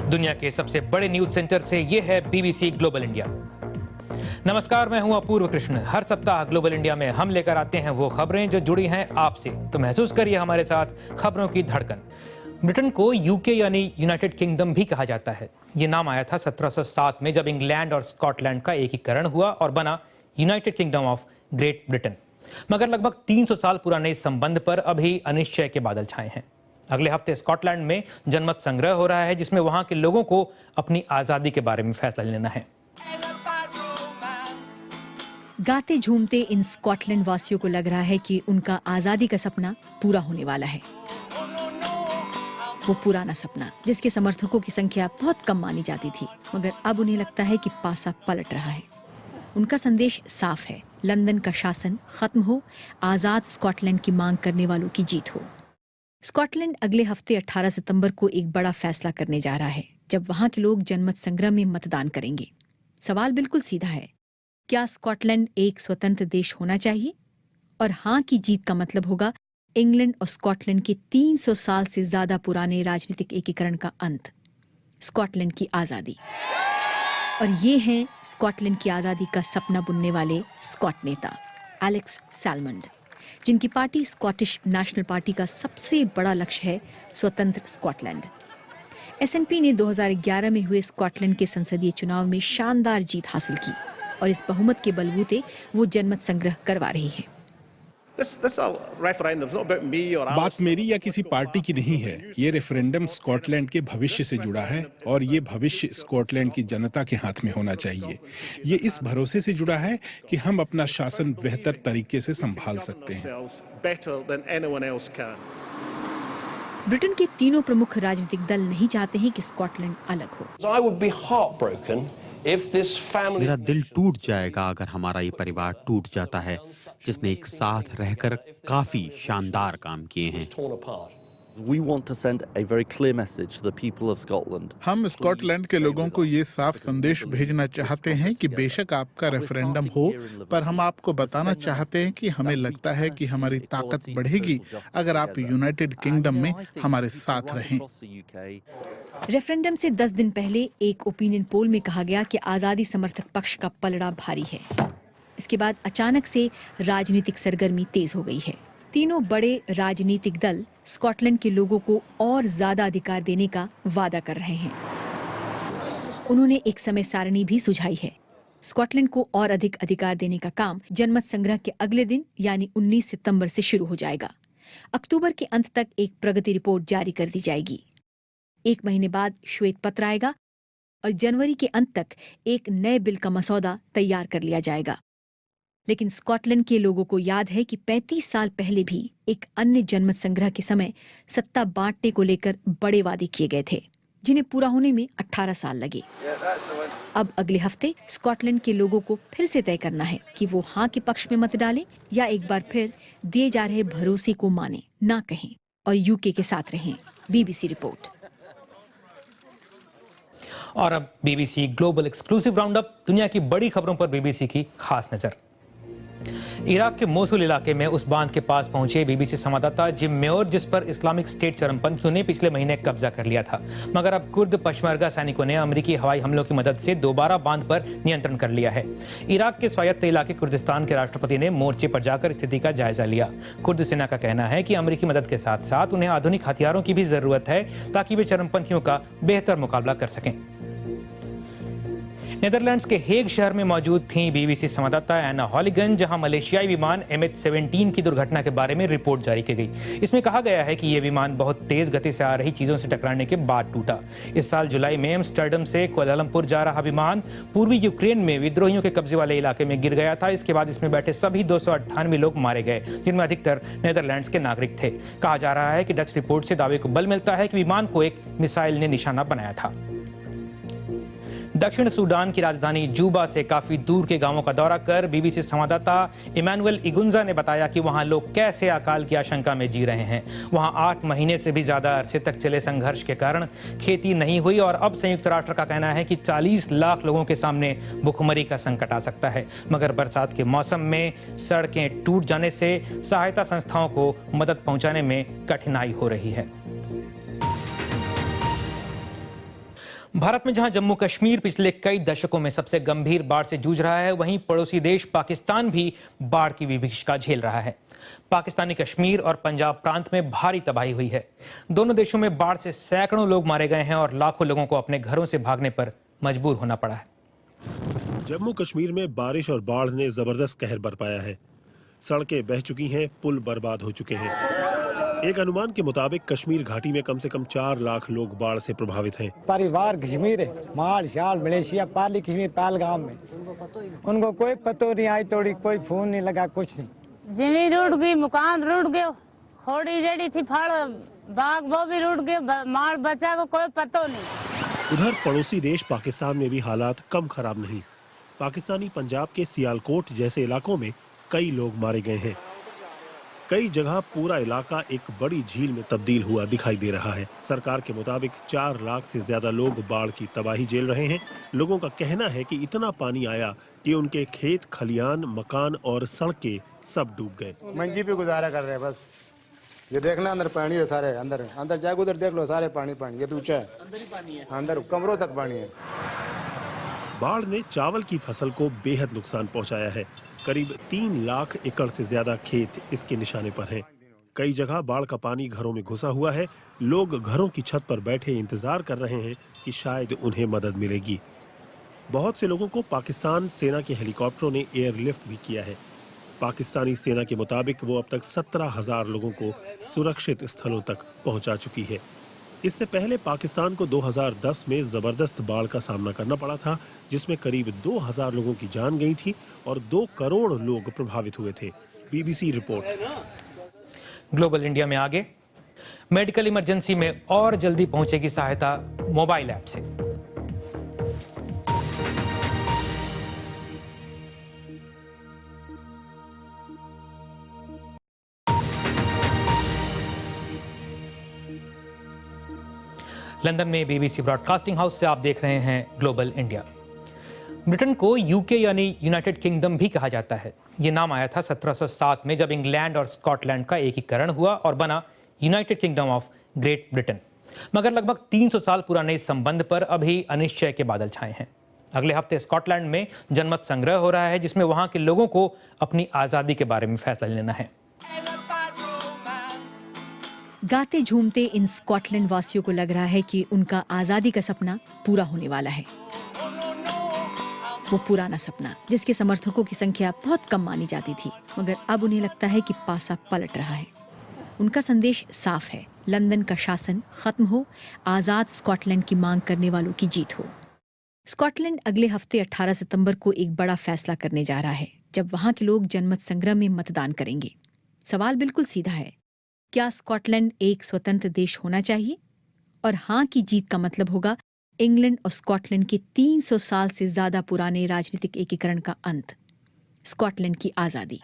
दुनिया के सबसे बड़े न्यूज सेंटर से ये है बीबीसी ग्लोबल इंडिया। नमस्कार, मैं हूं अपूर्व कृष्ण। हर सप्ताह ग्लोबल इंडिया में हम लेकर आते हैं वो खबरें जो जुड़ी हैं आपसे, तो महसूस करिए हमारे साथ खबरों की धड़कन। ब्रिटेन को यूके यानी यूनाइटेड किंगडम भी कहा जाता है। ये नाम आया था 1707 में, जब इंग्लैंड और स्कॉटलैंड का एकीकरण हुआ और बना United kingdom of great Britain. मगर लगभग 300 साल पुराने इस संबंध पर अभी अनिश्चय के बादल छाए हैं। अगले हफ्ते स्कॉटलैंड में जनमत संग्रह हो रहा है, जिसमें वहां के लोगों को अपनी आजादी के बारे में फैसला लेना है। गाते झूमते इन स्कॉटलैंड वासियों को लग रहा है कि उनका आजादी का सपना पूरा होने वाला है। वो पुराना सपना जिसके समर्थकों की संख्या बहुत कम मानी जाती थी, मगर अब उन्हें लगता है कि पासा पलट रहा है। उनका संदेश साफ है, लंदन का शासन खत्म हो, आजाद स्कॉटलैंड की मांग करने वालों की जीत हो। स्कॉटलैंड अगले हफ्ते 18 सितंबर को एक बड़ा फैसला करने जा रहा है, जब वहां के लोग जनमत संग्रह में मतदान करेंगे। सवाल बिल्कुल सीधा है, क्या स्कॉटलैंड एक स्वतंत्र देश होना चाहिए? और हाँ की जीत का मतलब होगा इंग्लैंड और स्कॉटलैंड के 300 साल से ज्यादा पुराने राजनीतिक एकीकरण का अंत, स्कॉटलैंड की आजादी। और ये हैं स्कॉटलैंड की आजादी का सपना बुनने वाले स्कॉट नेता एलेक्स सैलमंड, जिनकी पार्टी स्कॉटिश नेशनल पार्टी का सबसे बड़ा लक्ष्य है स्वतंत्र स्कॉटलैंड। एसएनपी ने 2011 में हुए स्कॉटलैंड के संसदीय चुनाव में शानदार जीत हासिल की और इस बहुमत के बलबूते वो जनमत संग्रह करवा रही है। बात मेरी या किसी पार्टी की नहीं है। ये रेफरेंडम स्कॉटलैंड के भविष्य से जुड़ा है और ये भविष्य स्कॉटलैंड की जनता के हाथ में होना चाहिए। ये इस भरोसे से जुड़ा है कि हम अपना शासन बेहतर तरीके से संभाल सकते हैं। ब्रिटेन के तीनों प्रमुख राजनीतिक दल नहीं चाहते हैं कि स्कॉटलैंड अलग हो। मेरा दिल टूट जाएगा अगर हमारा ये परिवार टूट जाता है, जिसने एक साथ रहकर काफी शानदार काम किए हैं। हम स्कॉटलैंड के लोगों को ये साफ संदेश भेजना चाहते हैं कि बेशक आपका रेफरेंडम हो, पर हम आपको बताना चाहते हैं कि हमें लगता है कि हमारी ताकत बढ़ेगी अगर आप यूनाइटेड किंगडम में हमारे साथ रहें। रेफरेंडम से 10 दिन पहले एक ओपिनियन पोल में कहा गया कि आजादी समर्थक पक्ष का पलड़ा भारी है। इसके बाद अचानक से राजनीतिक सरगर्मी तेज हो गई है। तीनों बड़े राजनीतिक दल स्कॉटलैंड के लोगों को और ज्यादा अधिकार देने का वादा कर रहे हैं। उन्होंने एक समय सारणी भी सुझाई है। स्कॉटलैंड को और अधिक अधिकार देने का काम जनमत संग्रह के अगले दिन यानी 19 सितंबर से शुरू हो जाएगा। अक्टूबर के अंत तक एक प्रगति रिपोर्ट जारी कर दी जाएगी। 1 महीने बाद श्वेत पत्र आएगा और जनवरी के अंत तक एक नए बिल का मसौदा तैयार कर लिया जाएगा। लेकिन स्कॉटलैंड के लोगों को याद है कि 35 साल पहले भी एक अन्य जनमत संग्रह के समय सत्ता बांटने को लेकर बड़े वादे किए गए थे, जिन्हें पूरा होने में 18 साल लगे। अब अगले हफ्ते स्कॉटलैंड के लोगों को फिर से तय करना है कि वो हाँ के पक्ष में मत डालें या एक बार फिर दिए जा रहे भरोसे को माने ना कहें और यूके के साथ रहें। BBC report. और अब बीबीसी ग्लोबल एक्सक्लूसिव राउंडअप, दुनिया की बड़ी खबरों पर बीबीसी की खास नजर। इराक के मोसुल इलाके में उस बांध के पास पहुंचे बीबीसी संवाददाता जिम मेयर, जिस पर इस्लामिक स्टेट चरमपंथियों ने पिछले महीने कब्जा कर लिया था। मगर अब कुर्द पशमर्गा सैनिकों ने अमेरिकी हवाई हमलों की मदद से दोबारा बांध पर नियंत्रण कर लिया है। इराक के स्वायत्त इलाके कुर्दिस्तान के राष्ट्रपति ने मोर्चे पर जाकर स्थिति का जायजा लिया। कुर्द सेना का कहना है कि अमेरिकी मदद के साथ साथ उन्हें आधुनिक हथियारों की भी जरूरत है ताकि वे चरमपंथियों का बेहतर मुकाबला कर सकें। नीदरलैंड्स के हेग शहर में मौजूद थी बीबीसी संवाददाता एना हॉलिगन, जहां मलेशियाई विमान MH17 की दुर्घटना के बारे में रिपोर्ट जारी की गई। इसमें कहा गया है कि यह विमान बहुत तेज गति से आ रही चीजों से टकराने के बाद टूटा। इस साल जुलाई में एम्स्टर्डम से कुआलालंपुर जा रहा विमान पूर्वी यूक्रेन में विद्रोहियों के कब्जे वाले इलाके में गिर गया था। इसके बाद इसमें बैठे सभी 298 लोग मारे गए, जिनमें अधिकतर नीदरलैंड्स के नागरिक थे। कहा जा रहा है कि डच रिपोर्ट से दावे को बल मिलता है कि विमान को एक मिसाइल ने निशाना बनाया था। दक्षिण सूडान की राजधानी जूबा से काफी दूर के गांवों का दौरा कर बीबीसी संवाददाता इमैनुअल इगुंजा ने बताया कि वहां लोग कैसे अकाल की आशंका में जी रहे हैं। वहां 8 महीने से भी ज्यादा अरसे तक चले संघर्ष के कारण खेती नहीं हुई और अब संयुक्त राष्ट्र का कहना है कि 40 लाख लोगों के सामने भुखमरी का संकट आ सकता है। मगर बरसात के मौसम में सड़कें टूट जाने से सहायता संस्थाओं को मदद पहुंचाने में कठिनाई हो रही है। भारत में जहां जम्मू कश्मीर पिछले कई दशकों में सबसे गंभीर बाढ़ से जूझ रहा है, वहीं पड़ोसी देश पाकिस्तान भी बाढ़ की विभीषिका झेल रहा है। पाकिस्तानी कश्मीर और पंजाब प्रांत में भारी तबाही हुई है। दोनों देशों में बाढ़ से सैकड़ों लोग मारे गए हैं और लाखों लोगों को अपने घरों से भागने पर मजबूर होना पड़ा है। जम्मू कश्मीर में बारिश और बाढ़ ने जबरदस्त कहर बरपाया है। सड़कें बह चुकी हैं, पुल बर्बाद हो चुके हैं। एक अनुमान के मुताबिक कश्मीर घाटी में कम से कम 4 लाख लोग बाढ़ से प्रभावित हैं। परिवार कश्मीर है, माल शाल मलेशिया पाली कश्मीर पहलगाम में, उनको कोई पतो नहीं आई तोड़ी, कोई फोन नहीं लगा, कुछ नहीं। जमीन रुड़ गई, मकान रुड़ गए, होड़ी जड़ी थी फल बाग वो भी रुड़ गए, माल बचा को कोई पतो नहीं। उधर पड़ोसी देश पाकिस्तान में भी हालात कम खराब नहीं। पाकिस्तानी पंजाब के सियालकोट जैसे इलाकों में कई लोग मारे गए हैं। कई जगह पूरा इलाका एक बड़ी झील में तब्दील हुआ दिखाई दे रहा है। सरकार के मुताबिक 4 लाख से ज्यादा लोग बाढ़ की तबाही झेल रहे हैं। लोगों का कहना है कि इतना पानी आया कि उनके खेत खलियान, मकान और सड़कें सब डूब गए। मंजी पे गुजारा कर रहे हैं बस। ये देखना अंदर पानी है, सारे अंदर अंदर जाके उधर देख लो, सारे पानी पानी। ये तो ऊंचा है, अंदर ही पानी है, अंदर कमरों तक पानी है। बाढ़ ने चावल की फसल को बेहद नुकसान पहुंचाया है। करीब 3 लाख एकड़ से ज्यादा खेत इसके निशाने पर हैं। कई जगह बाढ़ का पानी घरों में घुसा हुआ है। लोग घरों की छत पर बैठे इंतजार कर रहे हैं कि शायद उन्हें मदद मिलेगी। बहुत से लोगों को पाकिस्तान सेना के हेलीकॉप्टरों ने एयरलिफ्ट भी किया है। पाकिस्तानी सेना के मुताबिक वो अब तक 17,000 लोगों को सुरक्षित स्थलों तक पहुंचा चुकी है। इससे पहले पाकिस्तान को 2010 में जबरदस्त बाढ़ का सामना करना पड़ा था, जिसमें करीब 2000 लोगों की जान गई थी और 2 करोड़ लोग प्रभावित हुए थे। BBC report. ग्लोबल इंडिया में आगे, मेडिकल इमरजेंसी में और जल्दी पहुंचेगी सहायता मोबाइल ऐप से। लंदन में BBC ब्रॉडकास्टिंग हाउस से आप देख रहे हैं ग्लोबल इंडिया। ब्रिटेन को यूके यानी यूनाइटेड किंगडम भी कहा जाता है। ये नाम आया था 1707 में, जब इंग्लैंड और स्कॉटलैंड का एकीकरण हुआ और बना United kingdom of great Britain. मगर लगभग 300 साल पुराने इस संबंध पर अभी अनिश्चय के बादल छाए हैं। अगले हफ्ते स्कॉटलैंड में जनमत संग्रह हो रहा है, जिसमें वहां के लोगों को अपनी आज़ादी के बारे में फैसला लेना है। गाते झूमते इन स्कॉटलैंड वासियों को लग रहा है कि उनका आजादी का सपना पूरा होने वाला है। वो पुराना सपना जिसके समर्थकों की संख्या बहुत कम मानी जाती थी, मगर अब उन्हें लगता है कि पासा पलट रहा है। उनका संदेश साफ है, लंदन का शासन खत्म हो, आजाद स्कॉटलैंड की मांग करने वालों की जीत हो। स्कॉटलैंड अगले हफ्ते 18 सितंबर को एक बड़ा फैसला करने जा रहा है, जब वहां के लोग जनमत संग्रह में मतदान करेंगे। सवाल बिल्कुल सीधा है, क्या स्कॉटलैंड एक स्वतंत्र देश होना चाहिए? और हाँ की जीत का मतलब होगा इंग्लैंड और स्कॉटलैंड के 300 साल से ज्यादा पुराने राजनीतिक एकीकरण का अंत, स्कॉटलैंड की आजादी।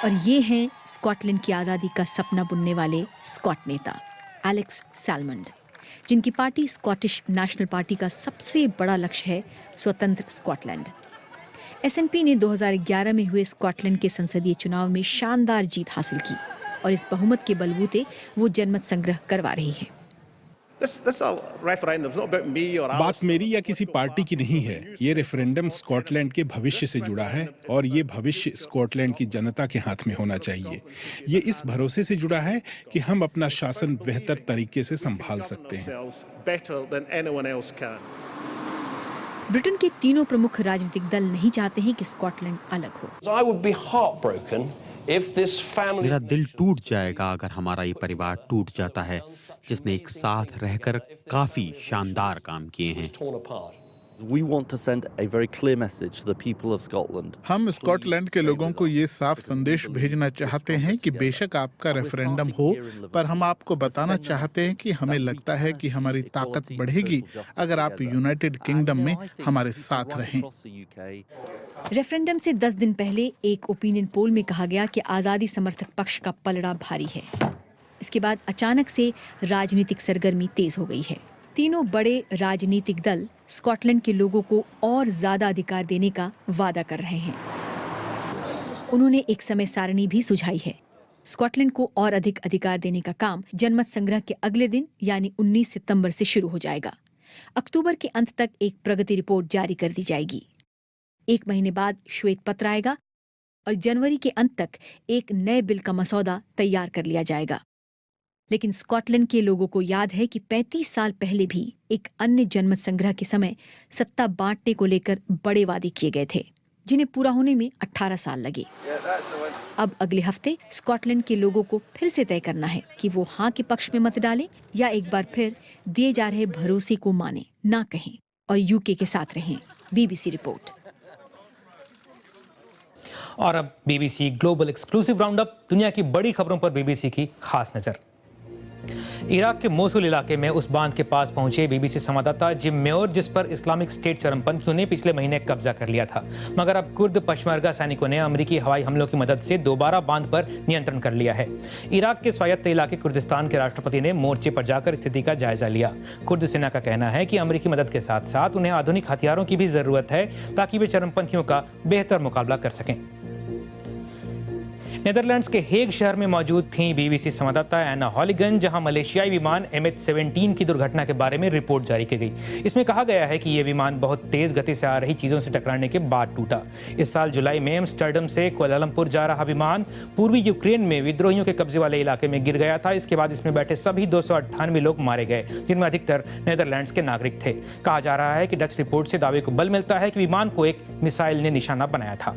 और ये हैं स्कॉटलैंड की आजादी का सपना बुनने वाले स्कॉट नेता एलेक्स सैलमंड, जिनकी पार्टी स्कॉटिश नेशनल पार्टी का सबसे बड़ा लक्ष्य है स्वतंत्र स्कॉटलैंड। SNP ने 2011 में हुए स्कॉटलैंड के संसदीय चुनाव में शानदार जीत हासिल की और इस बहुमत के बलबूते वो जनमत संग्रह करवा रही है। बात मेरी या किसी पार्टी की नहीं है। ये रेफरेंडम स्कॉटलैंड के भविष्य से जुड़ा है और ये भविष्य स्कॉटलैंड की जनता के हाथ में होना चाहिए। ये इस भरोसे से जुड़ा है कि हम अपना शासन बेहतर तरीके से संभाल सकते हैं। ब्रिटेन के तीनों प्रमुख राजनीतिक दल नहीं चाहते हैं कि स्कॉटलैंड अलग हो। मेरा दिल टूट जाएगा अगर हमारा ये परिवार टूट जाता है, जिसने एक साथ रहकर काफी शानदार काम किए हैं। We want to send a very clear message to the people of Scotland. हम स्कॉटलैंड के लोगों को ये साफ संदेश भेजना चाहते हैं कि बेशक आपका रेफरेंडम हो, पर हम आपको बताना चाहते हैं कि हमें लगता है कि हमारी ताकत बढ़ेगी अगर आप यूनाइटेड किंगडम में हमारे साथ रहें। रेफरेंडम से 10 दिन पहले एक ओपिनियन पोल में कहा गया कि आजादी समर्थक पक्ष का पलड़ा भारी है। इसके बाद अचानक से राजनीतिक सरगर्मी तेज हो गई है। तीनों बड़े राजनीतिक दल स्कॉटलैंड के लोगों को और ज्यादा अधिकार देने का वादा कर रहे हैं। उन्होंने एक समय सारणी भी सुझाई है। स्कॉटलैंड को और अधिक अधिकार देने का काम जनमत संग्रह के अगले दिन यानी 19 सितंबर से शुरू हो जाएगा। अक्टूबर के अंत तक एक प्रगति रिपोर्ट जारी कर दी जाएगी। 1 महीने बाद श्वेत पत्र आएगा और जनवरी के अंत तक एक नए बिल का मसौदा तैयार कर लिया जाएगा। लेकिन स्कॉटलैंड के लोगों को याद है कि 35 साल पहले भी एक अन्य जनमत संग्रह के समय सत्ता बांटने को लेकर बड़े वादे किए गए थे, जिन्हें पूरा होने में 18 साल लगे। अब अगले हफ्ते स्कॉटलैंड के लोगों को फिर से तय करना है कि वो हाँ के पक्ष में मत डालें या एक बार फिर दिए जा रहे भरोसे को माने ना कहें और यूके के साथ रहें। BBC report. और अब BBC ग्लोबल एक्सक्लूसिव राउंडअप, दुनिया की बड़ी खबरों पर BBC की खास नजर। इराक के मोसुल इलाके में उस बांध के पास पहुंचे BBC संवाददाता जिम मेयर, जिस पर इस्लामिक स्टेट चरमपंथियों ने पिछले महीने कब्जा कर लिया था। मगर अब कुर्द पशमर्गा सैनिकों ने अमेरिकी हवाई हमलों की मदद से दोबारा बांध पर नियंत्रण कर लिया है। इराक के स्वायत्त इलाके कुर्दिस्तान के राष्ट्रपति ने मोर्चे पर जाकर स्थिति का जायजा लिया। कुर्द सेना का कहना है कि अमेरिकी मदद के साथ साथ उन्हें आधुनिक हथियारों की भी जरूरत है ताकि वे चरमपंथियों का बेहतर मुकाबला कर सकें। नीदरलैंड्स के हेग शहर में मौजूद थी BBC संवाददाता एना हॉलिगन, जहां मलेशियाई विमान MH17 की दुर्घटना के बारे में रिपोर्ट जारी की गई। इसमें कहा गया है कि यह विमान बहुत तेज गति से आ रही चीजों से टकराने के बाद टूटा। इस साल जुलाई में एम्स्टर्डम से कुआलालंपुर जा रहा विमान पूर्वी यूक्रेन में विद्रोहियों के कब्जे वाले इलाके में गिर गया था। इसके बाद इसमें बैठे सभी 298 लोग मारे गए, जिनमें अधिकतर नीदरलैंड्स के नागरिक थे। कहा जा रहा है कि डच रिपोर्ट से दावे को बल मिलता है कि विमान को एक मिसाइल ने निशाना बनाया था।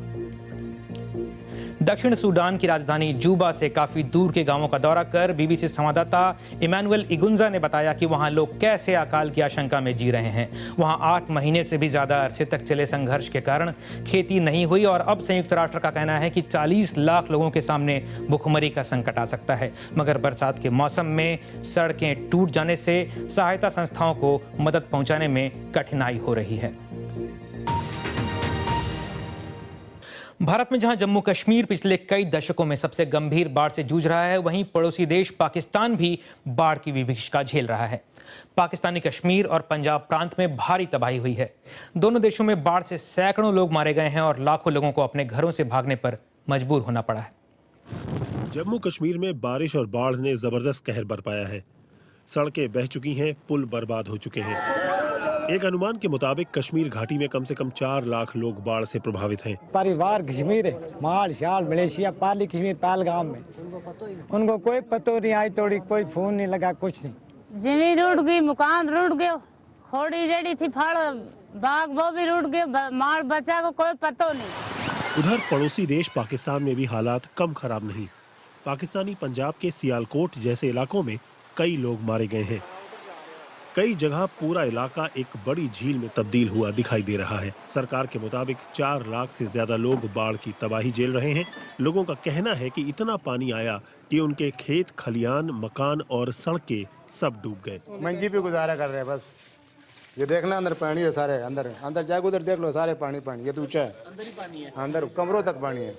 दक्षिण सूडान की राजधानी जूबा से काफी दूर के गांवों का दौरा कर BBC संवाददाता इमैनुअल इगुंजा ने बताया कि वहां लोग कैसे अकाल की आशंका में जी रहे हैं। वहां 8 महीने से भी ज्यादा अरसे तक चले संघर्ष के कारण खेती नहीं हुई और अब संयुक्त राष्ट्र का कहना है कि 40 लाख लोगों के सामने भूखमरी का संकट आ सकता है। मगर बरसात के मौसम में सड़कें टूट जाने से सहायता संस्थाओं को मदद पहुंचाने में कठिनाई हो रही है। भारत में जहां जम्मू कश्मीर पिछले कई दशकों में सबसे गंभीर बाढ़ से जूझ रहा है, वहीं पड़ोसी देश पाकिस्तान भी बाढ़ की विभीषिका झेल रहा है। पाकिस्तानी कश्मीर और पंजाब प्रांत में भारी तबाही हुई है। दोनों देशों में बाढ़ से सैकड़ों लोग मारे गए हैं और लाखों लोगों को अपने घरों से भागने पर मजबूर होना पड़ा है। जम्मू कश्मीर में बारिश और बाढ़ ने जबरदस्त कहर बरपाया है। सड़कें बह चुकी हैं, पुल बर्बाद हो चुके हैं। एक अनुमान के मुताबिक कश्मीर घाटी में कम से कम 4 लाख लोग बाढ़ से प्रभावित हैं। परिवार कश्मीर है, माल शाल मलेशिया पाली कश्मीर पहलगाम में, उनको कोई पतो नहीं आई तोड़ी, कोई फोन नहीं लगा, कुछ नहीं। जमीन रुड़ गई, मकान रुड़ गए, होड़ी रेडी थी फाड़, बाग वो भी रुड़ गए, माल बचा को कोई पतो नहीं। उधर पड़ोसी देश पाकिस्तान में भी हालात कम खराब नहीं। पाकिस्तानी पंजाब के सियालकोट जैसे इलाकों में कई लोग मारे गए हैं। कई जगह पूरा इलाका एक बड़ी झील में तब्दील हुआ दिखाई दे रहा है। सरकार के मुताबिक 4 लाख से ज्यादा लोग बाढ़ की तबाही झेल रहे हैं। लोगों का कहना है कि इतना पानी आया कि उनके खेत खलियान, मकान और सड़कें सब डूब गए। मंजी पे गुजारा कर रहे हैं बस। ये देखना अंदर पानी है, सारे अंदर अंदर जाके उधर देख लो, सारे पानी पानी। ये तो ऊंचा है, अंदर ही पानी है, अंदर कमरों तक पानी है।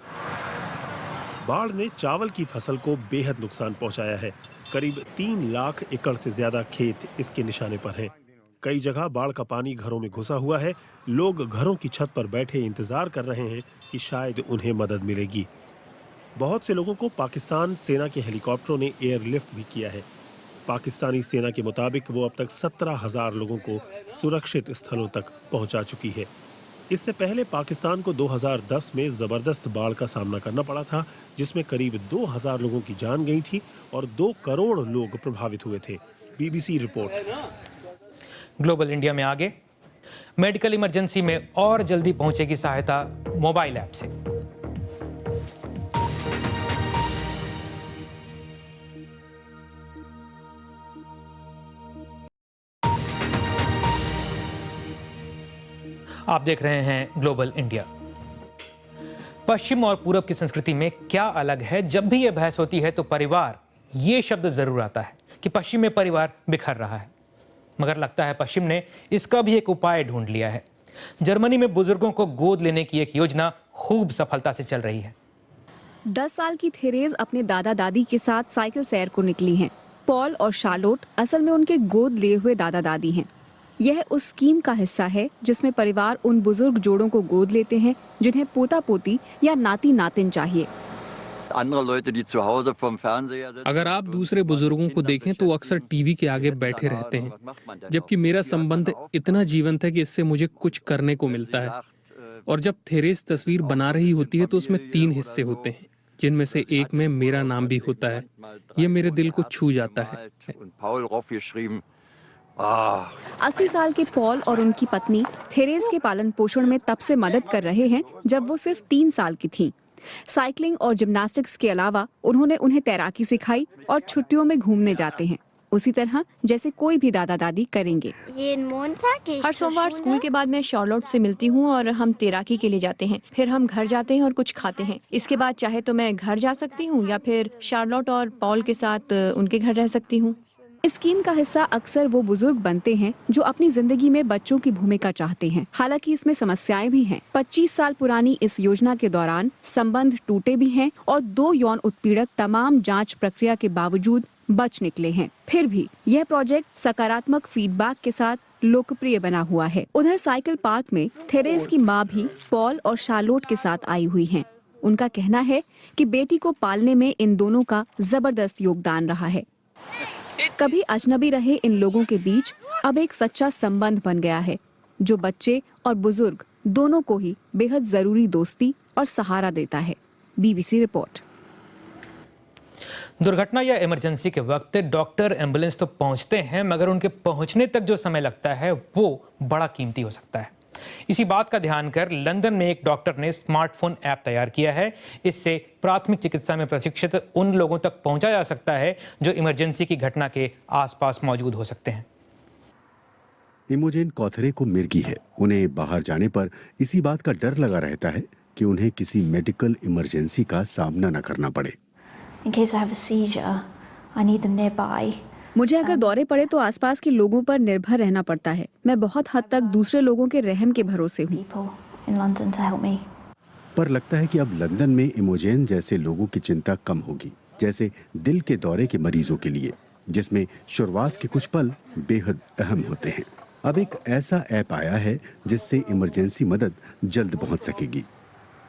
बाढ़ ने चावल की फसल को बेहद नुकसान पहुंचाया है। करीब 3 लाख एकड़ से ज्यादा खेत इसके निशाने पर हैं। कई जगह बाढ़ का पानी घरों में घुसा हुआ है। लोग घरों की छत पर बैठे इंतजार कर रहे हैं कि शायद उन्हें मदद मिलेगी। बहुत से लोगों को पाकिस्तान सेना के हेलीकॉप्टरों ने एयरलिफ्ट भी किया है। पाकिस्तानी सेना के मुताबिक वो अब तक 17,000 लोगों को सुरक्षित स्थलों तक पहुंचा चुकी है। इससे पहले पाकिस्तान को 2010 में जबरदस्त बाढ़ का सामना करना पड़ा था, जिसमें करीब 2000 लोगों की जान गई थी और 2 करोड़ लोग प्रभावित हुए थे। BBC report. ग्लोबल इंडिया में आगे, मेडिकल इमरजेंसी में और जल्दी पहुंचेगी सहायता मोबाइल ऐप से। आप देख रहे हैं ग्लोबल इंडिया। पश्चिम और पूरब की संस्कृति में क्या अलग है? जब भी यह बहस होती है तो परिवार ये शब्द जरूर आता है कि पश्चिम में परिवार बिखर रहा है, मगर लगता है पश्चिम ने इसका भी एक उपाय ढूंढ लिया है। जर्मनी में बुजुर्गों को गोद लेने की एक योजना खूब सफलता से चल रही है। 10 साल की थेरेज अपने दादा दादी के साथ साइकिल सैर को निकली हैं। पॉल और शार्लोट असल में उनके गोद लिए हुए दादा दादी हैं। यह उस स्कीम का हिस्सा है जिसमें परिवार उन बुजुर्ग जोड़ों को गोद लेते हैं जिन्हें पोता पोती या नाती नातिन चाहिए। अगर आप दूसरे बुजुर्गों को देखें तो अक्सर टीवी के आगे बैठे रहते हैं, जबकि मेरा संबंध इतना जीवंत है कि इससे मुझे कुछ करने को मिलता है। और जब थेरेस तस्वीर बना रही होती है तो उसमें 3 हिस्से होते हैं, जिनमें से एक में मेरा नाम भी होता है। ये मेरे दिल को छू जाता है। 80 साल के पॉल और उनकी पत्नी थेरेस के पालन पोषण में तब से मदद कर रहे हैं जब वो सिर्फ 3 साल की थीं। साइकिलिंग और जिम्नास्टिक्स के अलावा उन्होंने उन्हें तैराकी सिखाई और छुट्टियों में घूमने जाते हैं, उसी तरह जैसे कोई भी दादा दादी करेंगे। हर सोमवार स्कूल के बाद मैं शार्लोट से मिलती हूँ और हम तैराकी के लिए जाते हैं। फिर हम घर जाते हैं और कुछ खाते हैं। इसके बाद चाहे तो मैं घर जा सकती हूँ या फिर शार्लोट और पॉल के साथ उनके घर रह सकती हूँ। इस स्कीम का हिस्सा अक्सर वो बुजुर्ग बनते हैं जो अपनी जिंदगी में बच्चों की भूमिका चाहते हैं। हालांकि इसमें समस्याएं भी हैं। 25 साल पुरानी इस योजना के दौरान संबंध टूटे भी हैं और 2 यौन उत्पीड़क तमाम जांच प्रक्रिया के बावजूद बच निकले हैं। फिर भी यह प्रोजेक्ट सकारात्मक फीडबैक के साथ लोकप्रिय बना हुआ है। उधर साइकिल पार्क में थेरेस की माँ भी पॉल और शार्लोट के साथ आई हुई हैं। उनका कहना है कि बेटी को पालने में इन दोनों का जबरदस्त योगदान रहा है। कभी अजनबी रहे इन लोगों के बीच अब एक सच्चा संबंध बन गया है, जो बच्चे और बुजुर्ग दोनों को ही बेहद जरूरी दोस्ती और सहारा देता है। BBC report. दुर्घटना या इमरजेंसी के वक्त डॉक्टर एम्बुलेंस तो पहुंचते हैं, मगर उनके पहुंचने तक जो समय लगता है वो बड़ा कीमती हो सकता है। इसी बात का ध्यान कर लंदन में एक डॉक्टर ने स्मार्टफोन ऐप तैयार किया है। इससे प्राथमिक चिकित्सा में प्रशिक्षित उन लोगों तक पहुंचा जा सकता है जो इमरजेंसी की घटना के आसपास मौजूद हो सकते हैं। इमोजेन कौथरे को मिर्गी है। उन्हें बाहर जाने पर इसी बात का डर लगा रहता है कि उन्हें किसी मेडिकल इमरजेंसी का सामना न करना पड़े। मुझे अगर दौरे पड़े तो आसपास के लोगों पर निर्भर रहना पड़ता है। मैं बहुत हद तक दूसरे लोगों के रहम के भरोसे हूँ। पर लगता है कि अब लंदन में इमोजेन जैसे लोगों की चिंता कम होगी, जैसे दिल के दौरे के मरीजों के लिए, जिसमें शुरुआत के कुछ पल बेहद अहम होते हैं। अब एक ऐसा ऐप आया है जिससे इमरजेंसी मदद जल्द पहुंच सकेगी।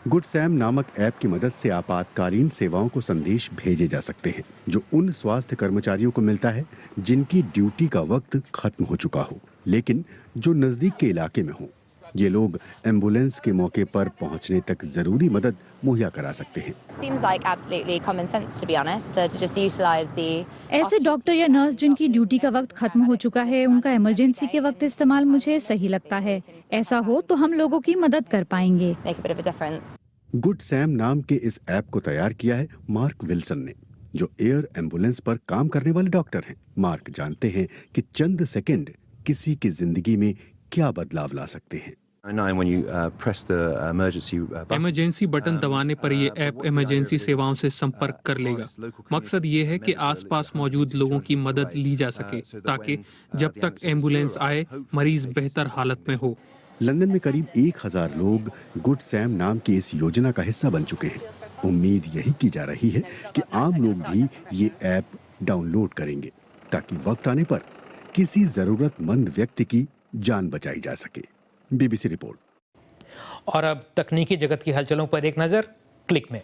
गुड सैम नामक ऐप की मदद से आपातकालीन सेवाओं को संदेश भेजे जा सकते हैं, जो उन स्वास्थ्य कर्मचारियों को मिलता है जिनकी ड्यूटी का वक्त खत्म हो चुका हो, लेकिन जो नजदीक के इलाके में हो। ये लोग एम्बुलेंस के मौके पर पहुंचने तक जरूरी मदद मुहैया करा सकते हैं। ऐसे डॉक्टर या नर्स जिनकी ड्यूटी का वक्त खत्म हो चुका है, उनका इमरजेंसी के वक्त इस्तेमाल मुझे सही लगता है। ऐसा हो तो हम लोगों की मदद कर पाएंगे। गुड सैम नाम के इस ऐप को तैयार किया है मार्क विल्सन ने, जो एयर एम्बुलेंस पर काम करने वाले डॉक्टर हैं। मार्क जानते हैं कि चंद सेकंड किसी की जिंदगी में क्या बदलाव ला सकते हैं। इमरजेंसी बटन दबाने पर ये ऐप इमरजेंसी सेवाओं से संपर्क कर लेगा। मकसद ये है कि आसपास मौजूद लोगों की मदद ली जा सके, ताकि जब तक एम्बुलेंस आए मरीज बेहतर हालत में हो। लंदन में करीब 1000 लोग गुड सैम नाम की इस योजना का हिस्सा बन चुके हैं। उम्मीद यही की जा रही है कि आम लोग भी ये ऐप डाउनलोड करेंगे, ताकि वक्त आने पर किसी जरूरतमंद व्यक्ति की जान बचाई जा सके। BBC report. और अब तकनीकी जगत की हलचलों पर एक नजर क्लिक में।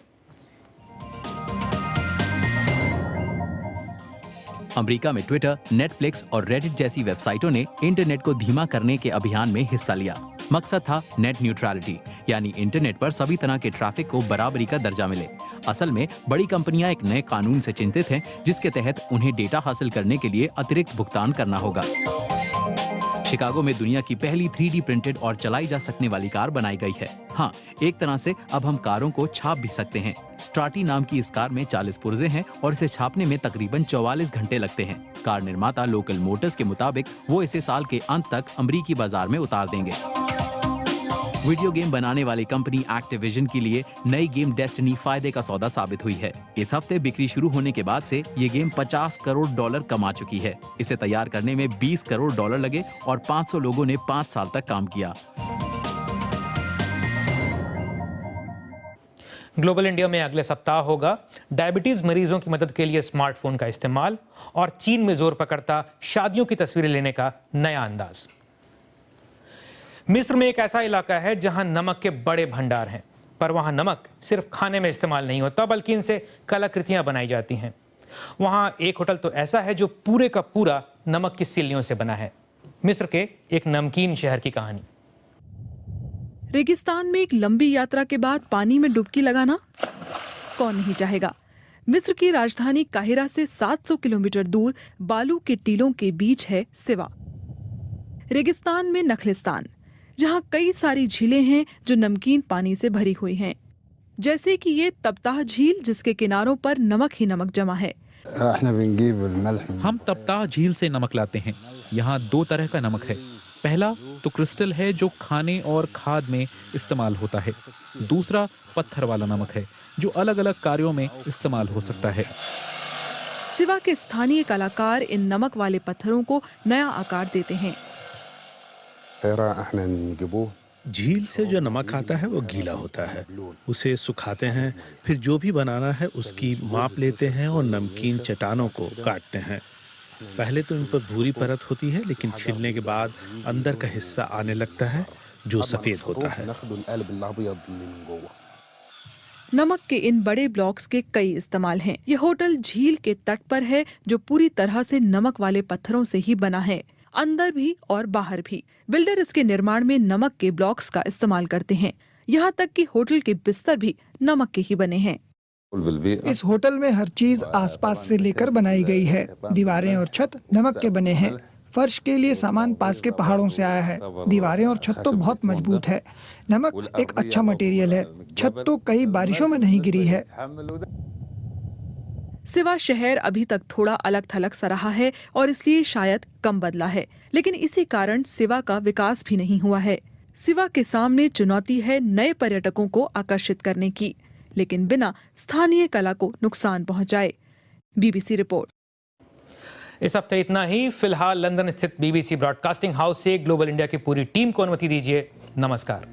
अमेरिका में ट्विटर, नेटफ्लिक्स और रेडिट जैसी वेबसाइटों ने इंटरनेट को धीमा करने के अभियान में हिस्सा लिया। मकसद था नेट न्यूट्रलिटी, यानी इंटरनेट पर सभी तरह के ट्रैफिक को बराबरी का दर्जा मिले। असल में बड़ी कंपनियां एक नए कानून से चिंतित हैं, जिसके तहत उन्हें डेटा हासिल करने के लिए अतिरिक्त भुगतान करना होगा। शिकागो में दुनिया की पहली 3D प्रिंटेड और चलाई जा सकने वाली कार बनाई गई है। हाँ, एक तरह से अब हम कारों को छाप भी सकते हैं। स्ट्राटी नाम की इस कार में 40 पुर्जे हैं और इसे छापने में तकरीबन 44 घंटे लगते हैं। कार निर्माता लोकल मोटर्स के मुताबिक वो इसे साल के अंत तक अमरीकी बाजार में उतार देंगे। वीडियो गेम बनाने वाली कंपनी एक्टिविजन के लिए नई गेम डेस्टिनी फायदे का सौदा साबित हुई है। इस हफ्ते बिक्री शुरू होने के बाद से ये गेम $50 करोड़ कमा चुकी है। इसे तैयार करने में $20 करोड़ लगे और 500 लोगों ने 5 साल तक काम किया। ग्लोबल इंडिया में अगले सप्ताह होगा डायबिटीज मरीजों की मदद के लिए स्मार्टफोन का इस्तेमाल, और चीन में जोर पकड़ता शादियों की तस्वीरें लेने का नया अंदाज। मिस्र में एक ऐसा इलाका है जहां नमक के बड़े भंडार हैं। पर वहाँ नमक सिर्फ खाने में इस्तेमाल नहीं होता बल्कि इनसे कलाकृतियाँ बनाई जाती हैं। वहाँ एक होटल तो ऐसा है जो पूरे का पूरा नमक की सिल्लियों से बना है। मिस्र के एक नमकीन शहर की कहानी। रेगिस्तान में एक लंबी यात्रा के बाद पानी में डुबकी लगाना कौन नहीं चाहेगा। मिस्र की राजधानी काहिरा से 700 किलोमीटर दूर बालू के टीलों के बीच है सिवा। रेगिस्तान में नखलिस्तान, जहाँ कई सारी झीलें हैं जो नमकीन पानी से भरी हुई हैं, जैसे कि ये तबताह झील जिसके किनारों पर नमक ही नमक जमा है। हम तबताह झील से नमक लाते हैं। यहाँ 2 तरह का नमक है। पहला तो क्रिस्टल है जो खाने और खाद में इस्तेमाल होता है। दूसरा पत्थर वाला नमक है जो अलग अलग कार्यों में इस्तेमाल हो सकता है। सिवा के स्थानीय कलाकार इन नमक वाले पत्थरों को नया आकार देते हैं। झील से जो नमक आता है वो गीला होता है, उसे सुखाते हैं, फिर जो भी बनाना है उसकी माप लेते हैं और नमकीन चट्टानों को काटते हैं। पहले तो इन पर भूरी परत होती है, लेकिन छिलने के बाद अंदर का हिस्सा आने लगता है जो सफेद होता है। नमक के इन बड़े ब्लॉक्स के कई इस्तेमाल हैं। यह होटल झील के तट पर है जो पूरी तरह से नमक वाले पत्थरों से ही बना है, अंदर भी और बाहर भी। बिल्डर इसके निर्माण में नमक के ब्लॉक्स का इस्तेमाल करते हैं। यहाँ तक कि होटल के बिस्तर भी नमक के ही बने हैं। इस होटल में हर चीज आसपास से लेकर बनाई गई है। दीवारें और छत नमक के बने हैं। फर्श के लिए सामान पास के पहाड़ों से आया है। दीवारें और छत तो बहुत मजबूत है। नमक एक अच्छा मटेरियल है। छत तो कई बारिशों में नहीं गिरी है। सिवा शहर अभी तक थोड़ा अलग थलग सा रहा है और इसलिए शायद कम बदला है, लेकिन इसी कारण सिवा का विकास भी नहीं हुआ है। सिवा के सामने चुनौती है नए पर्यटकों को आकर्षित करने की, लेकिन बिना स्थानीय कला को नुकसान पहुंचाए। BBC report. इस हफ्ते इतना ही। फिलहाल लंदन स्थित बीबीसी ब्रॉडकास्टिंग हाउस से ग्लोबल इंडिया की पूरी टीम को अनुमति दीजिए। नमस्कार।